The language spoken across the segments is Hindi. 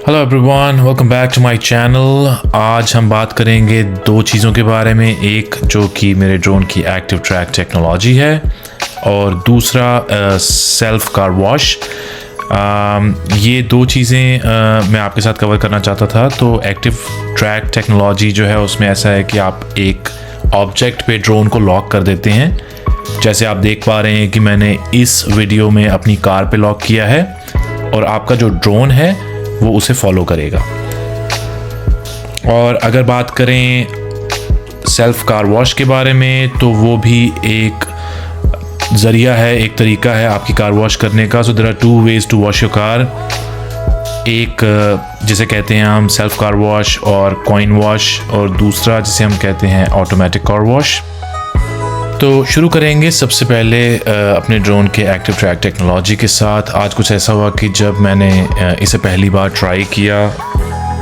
Hello everyone, welcome back to my channel. आज हम बात करेंगे दो चीज़ों के बारे में, एक जो कि मेरे ड्रोन की एक्टिव ट्रैक टेक्नोलॉजी है और दूसरा सेल्फ कार वॉश। ये दो चीज़ें मैं आपके साथ कवर करना चाहता था। तो एक्टिव ट्रैक टेक्नोलॉजी जो है उसमें ऐसा है कि आप एक ऑब्जेक्ट पे ड्रोन को लॉक कर देते हैं। जैसे आप देख पा रहे हैं कि मैंने इस वीडियो में अपनी कार पे लॉक किया है और आपका जो ड्रोन है वो उसे फॉलो करेगा। और अगर बात करें सेल्फ कार वॉश के बारे में तो वो भी एक ज़रिया है, एक तरीका है आपकी कार वॉश करने का। So there are two ways to wash your car. एक जिसे कहते हैं हम सेल्फ कार वॉश और कॉइन वॉश, और दूसरा जिसे हम कहते हैं ऑटोमेटिक कार वॉश। तो शुरू करेंगे सबसे पहले अपने ड्रोन के एक्टिव ट्रैक टेक्नोलॉजी के साथ। आज कुछ ऐसा हुआ कि जब मैंने इसे पहली बार ट्राई किया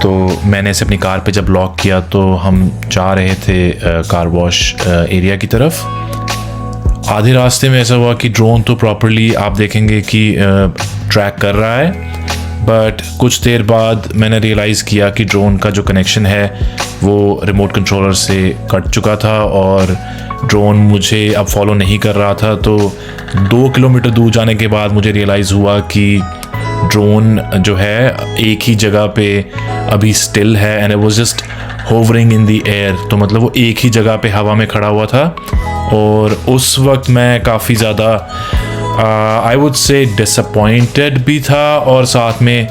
तो मैंने इसे अपनी कार पे जब लॉक किया तो हम जा रहे थे कार वॉश एरिया की तरफ। आधे रास्ते में ऐसा हुआ कि ड्रोन तो प्रॉपरली आप देखेंगे कि ट्रैक कर रहा है, बट कुछ देर बाद मैंने रियलाइज़ किया कि ड्रोन का जो कनेक्शन है वो रिमोट कंट्रोलर से कट चुका था और ड्रोन मुझे अब फॉलो नहीं कर रहा था। तो 2 किलोमीटर दूर जाने के बाद मुझे रियलाइज़ हुआ कि ड्रोन जो है एक ही जगह पे अभी स्टिल है and it was just hovering in the air. तो मतलब वो एक ही जगह पे हवा में खड़ा हुआ था और उस वक्त मैं काफ़ी ज़्यादा आई वुड से डिसअपॉइंटेड भी था और साथ में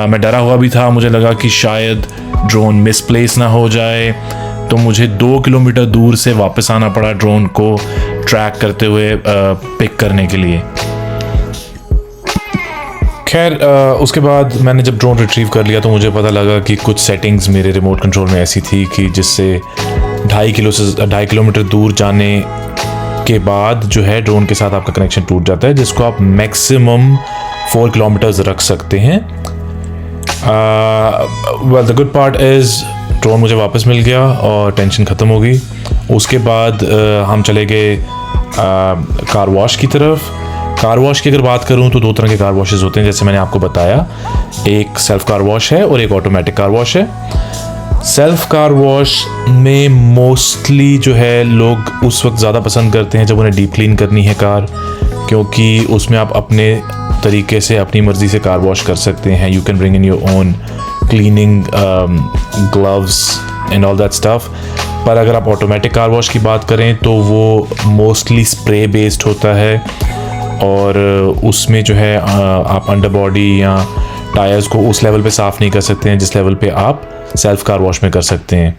मैं डरा हुआ भी था। मुझे लगा कि शायद ड्रोन मिसप्लेस ना हो जाए, तो मुझे 2 किलोमीटर दूर से वापस आना पड़ा ड्रोन को ट्रैक करते हुए पिक करने के लिए। खैर उसके बाद मैंने जब ड्रोन रिट्रीव कर लिया तो मुझे पता लगा कि कुछ सेटिंग्स मेरे रिमोट कंट्रोल में ऐसी थी कि जिससे 2.5 किलोमीटर दूर जाने के बाद जो है ड्रोन के साथ आपका कनेक्शन टूट जाता है, जिसको आप मैक्सिमम 4 किलोमीटर्स रख सकते हैं। Well the good part is drone मुझे वापस मिल गया और टेंशन ख़त्म हो गई। उसके बाद हम चले गए कार वॉश की तरफ। कार वॉश की अगर बात करूं तो 2 तरह के कार वॉशेस होते हैं, जैसे मैंने आपको बताया। एक सेल्फ कार वॉश है और एक ऑटोमेटिक कार वॉश है। सेल्फ कार वॉश में मोस्टली जो है लोग उस वक्त ज़्यादा पसंद करते हैं जब उन्हें डीप क्लीन करनी है कार, क्योंकि उसमें आप अपने तरीके से अपनी मर्ज़ी से कार वॉश कर सकते हैं। You can bring in your own cleaning gloves and all that stuff. पर अगर आप ऑटोमेटिक कार वॉश की बात करें तो वो मोस्टली स्प्रे बेस्ड होता है और उसमें जो है आप अंडर बॉडी या टायर्स को उस लेवल पे साफ़ नहीं कर सकते हैं जिस लेवल पे आप सेल्फ कार वॉश में कर सकते हैं।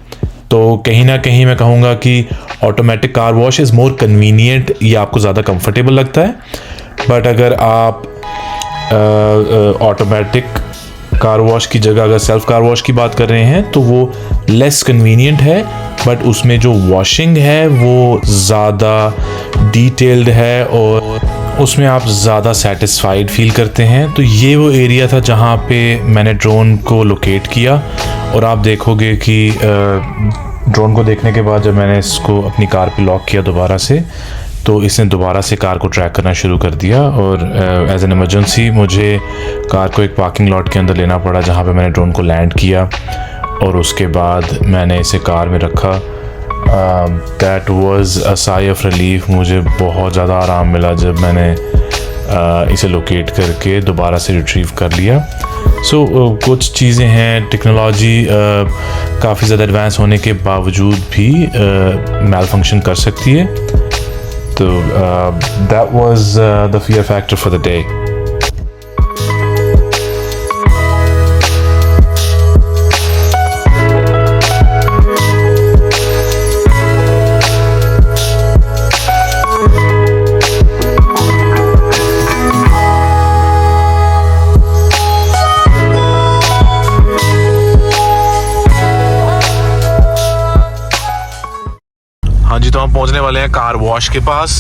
तो कहीं ना कहीं मैं कहूँगा कि automatic car wash is more convenient, ये आपको ज़्यादा कंफर्टेबल लगता है। बट अगर आप ऑटोमेटिक कार वॉश की जगह अगर सेल्फ कार वॉश की बात कर रहे हैं तो वो लेस कन्वीनियंट है, बट उसमें जो वॉशिंग है वो ज़्यादा डिटेल्ड है और उसमें आप ज़्यादा सेटिस्फाइड फील करते हैं। तो ये वो एरिया था जहाँ पे मैंने ड्रोन को लोकेट किया और आप देखोगे कि ड्रोन को देखने के बाद जब मैंने इसको अपनी कार पे लॉक किया दोबारा से, तो इसने दोबारा से कार को ट्रैक करना शुरू कर दिया और एज एन इमरजेंसी मुझे कार को एक पार्किंग लॉट के अंदर लेना पड़ा जहाँ पे मैंने ड्रोन को लैंड किया और उसके बाद मैंने इसे कार में रखा। That was a sigh of relief. मुझे बहुत ज़्यादा आराम मिला जब मैंने इसे लोकेट करके दोबारा से रिट्रीव कर लिया। सो कुछ चीज़ें हैं, टेक्नोलॉजी काफ़ी ज़्यादा एडवांस होने के बावजूद भी मैल फंक्शन कर सकती है। तो that was the fear factor for the day. हाँ जी, तो हम पहुंचने वाले हैं कार वॉश के पास।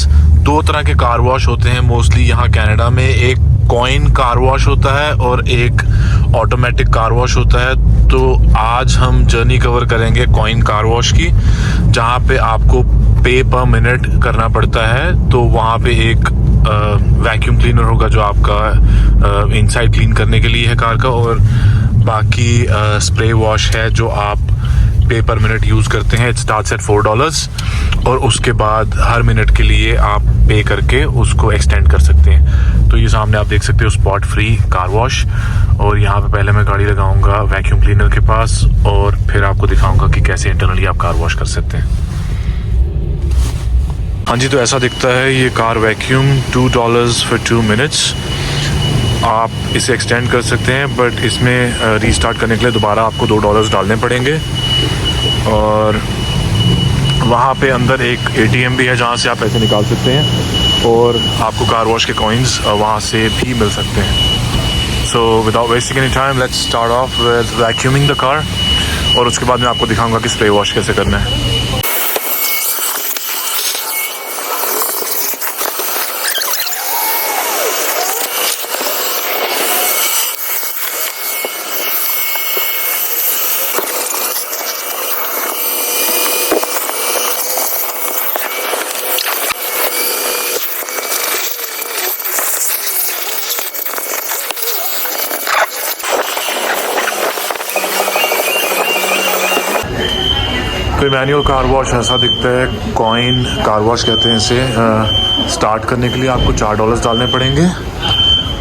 2 तरह के कार वॉश होते हैं मोस्टली यहाँ कनाडा में। एक कॉइन कार वॉश होता है और एक ऑटोमेटिक कार वॉश होता है। तो आज हम जर्नी कवर करेंगे कॉइन कार वॉश की, जहाँ पे आपको पे पर मिनट करना पड़ता है। तो वहाँ पे एक वैक्यूम क्लीनर होगा जो आपका इनसाइड क्लीन करने के लिए है कार का, और बाकी स्प्रे वॉश है जो आप पे पर मिनट यूज़ करते हैं, इट स्टार्ट्स एट $4 और उसके बाद हर मिनट के लिए आप पे करके उसको एक्सटेंड कर सकते हैं। तो ये सामने आप देख सकते हो स्पॉट फ्री कार वॉश, और यहाँ पे पहले मैं गाड़ी लगाऊंगा वैक्यूम क्लीनर के पास और फिर आपको दिखाऊंगा कि कैसे इंटरनली आप कार वॉश कर सकते हैं। हाँ जी, तो ऐसा दिखता है ये कार वैक्यूम, $2 फॉर 2 मिनट्स। आप इसे एक्सटेंड कर सकते हैं, बट इसमें रीस्टार्ट करने के लिए दोबारा आपको $2 डालने पड़ेंगे। और वहाँ पे अंदर एक ATM भी है जहाँ से आप पैसे निकाल सकते हैं, और आपको कार वॉश के कॉइन्स वहाँ से भी मिल सकते हैं। So without wasting any time, let's start of with vacuuming the car, और उसके बाद मैं आपको दिखाऊंगा कि स्प्रे वॉश कैसे करना है। तो मैनुअल कार वॉश ऐसा दिखता है, कॉइन कार वॉश कहते हैं इसे। स्टार्ट करने के लिए आपको $4 डालने पड़ेंगे,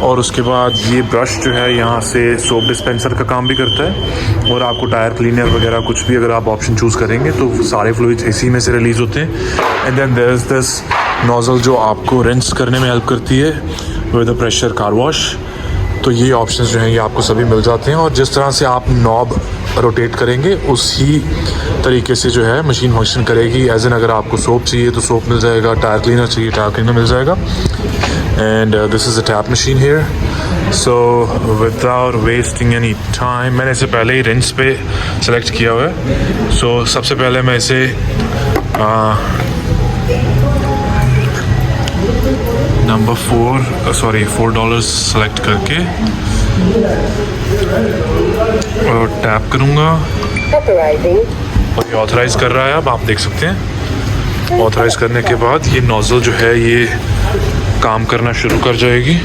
और उसके बाद ये ब्रश जो है यहाँ से सोप डिस्पेंसर का काम भी करता है, और आपको टायर क्लीनर वगैरह कुछ भी अगर आप ऑप्शन चूज़ करेंगे तो सारे फ्लूइड्स इसी में से रिलीज़ होते हैं। And then there is this nozzle जो आपको रिंस करने में हेल्प करती है with a pressure car wash. तो ये ऑप्शंस जो हैं ये आपको सभी मिल जाते हैं, और जिस तरह से आप नॉब रोटेट करेंगे उसी तरीके से जो है मशीन फंक्शन करेगी। एज एन अगर आपको सोप चाहिए तो सोप मिल जाएगा, टायर क्लीनर चाहिए टायर क्लीनर मिल जाएगा। And this is a tap machine here. So without wasting any time, मैंने इसे पहले ही रिंस पे सेलेक्ट किया हुआ है। सो सबसे पहले मैं इसे नंबर $4 सेलेक्ट करके और टैप करूँगा, और ये ऑथराइज़ कर रहा है। अब आप देख सकते हैं ऑथराइज़ करने के बाद ये नोज़ल जो है ये काम करना शुरू कर जाएगी,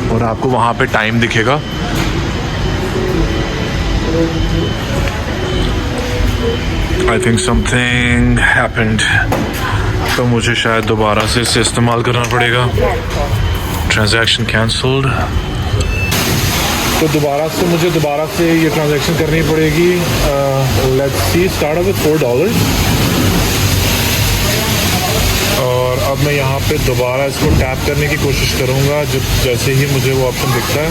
और आपको वहाँ पे टाइम दिखेगा। आई थिंक समथिंग हैपेंड, तो मुझे शायद दोबारा से इसे इस्तेमाल करना पड़ेगा। ट्रांजैक्शन कैंसल्ड, तो मुझे दोबारा से ये ट्रांजैक्शन करनी पड़ेगी। लेट्स सी, स्टार्ट विद $4, और अब मैं यहाँ पे दोबारा इसको टैप करने की कोशिश करूँगा जब जैसे ही मुझे वो ऑप्शन दिखता है।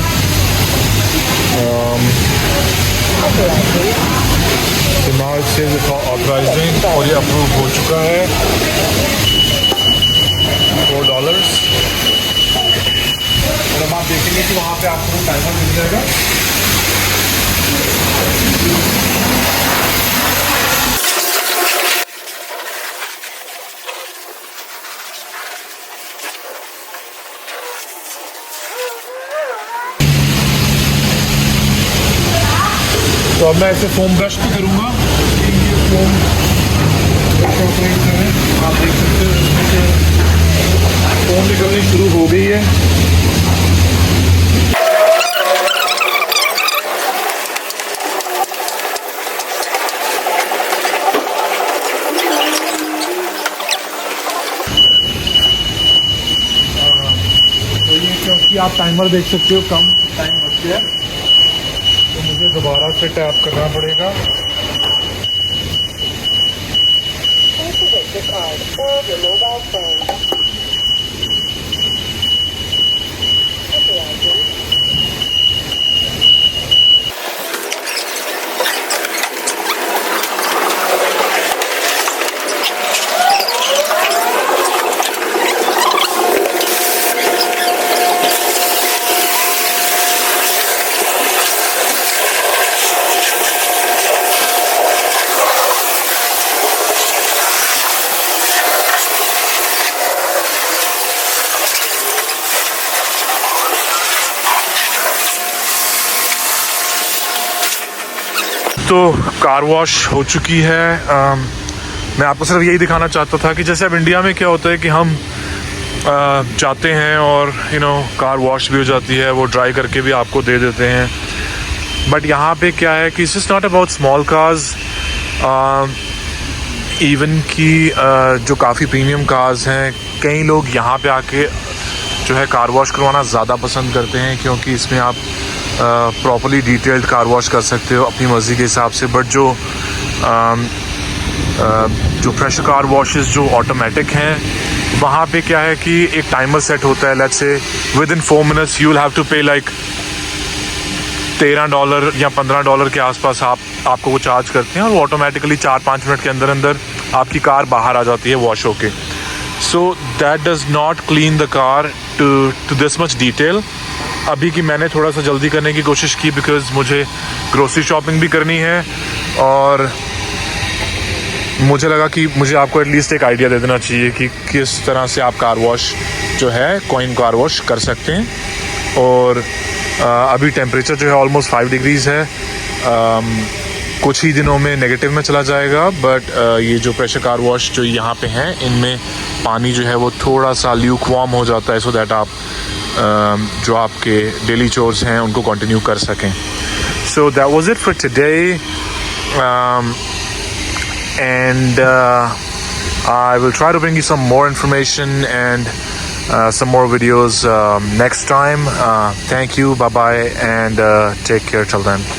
तो now it says it's authorising, और ये अप्रूव हो चुका है। $4, और अब आप देखेंगे कि वहाँ पे आपको टाइमर मिल जाएगा। तो अब मैं ऐसे फोम ब्रश भी करूँगा। ये फोम आप देख सकते हो इसमें से फोम निकलनी शुरू हो गई है। तो ये क्योंकि आप टाइमर देख सकते हो कम टाइम बच गया, तो मुझे दोबारा से टैप करना पड़ेगा। तो कार वॉश हो चुकी है। मैं आपको सिर्फ यही दिखाना चाहता था कि जैसे अब इंडिया में क्या होता है कि हम जाते हैं और कार वॉश भी हो जाती है, वो ड्राई करके भी आपको दे देते हैं। बट यहाँ पे क्या है कि it's not about small cars, even कि जो काफ़ी प्रीमियम कार्स हैं, कई लोग यहाँ पे आके जो है कार वॉश करवाना ज़्यादा पसंद करते हैं, क्योंकि इसमें आप प्रॉपर्ली डिटेल्ड कार वॉश कर सकते हो अपनी मर्ज़ी के हिसाब से। बट जो प्रेशर कार वॉशेस जो ऑटोमेटिक हैं, वहाँ पे क्या है कि एक टाइमर सेट होता है। Let's say within 4 minutes you will have to pay like $13 या $15 के आसपास आपको वो चार्ज करते हैं, और वो ऑटोमेटिकली 4-5 मिनट के अंदर अंदर आपकी कार बाहर आ जाती है वॉश होके। So that does not clean the car to this much detail. अभी की मैंने थोड़ा सा जल्दी करने की कोशिश की, बिकॉज़ मुझे ग्रोसरी शॉपिंग भी करनी है, और मुझे लगा कि मुझे आपको एटलीस्ट एक आइडिया दे देना चाहिए कि किस तरह से आप कार वॉश जो है कॉइन कार वॉश कर सकते हैं। और अभी टेम्परेचर जो है ऑलमोस्ट 5 डिग्रीज़ है, कुछ ही दिनों में नेगेटिव में चला जाएगा। बट ये जो प्रेशर कार वॉश जो यहाँ पे हैं, इनमें पानी जो है वो थोड़ा सा ल्यूक वार्म हो जाता है, सो दैट आप जो आपके डेली चोर्स हैं उनको कंटिन्यू कर सकें। So that was it for today, and I will try to bring you some more information and some more videos next time. Thank you, bye bye, and take care till then.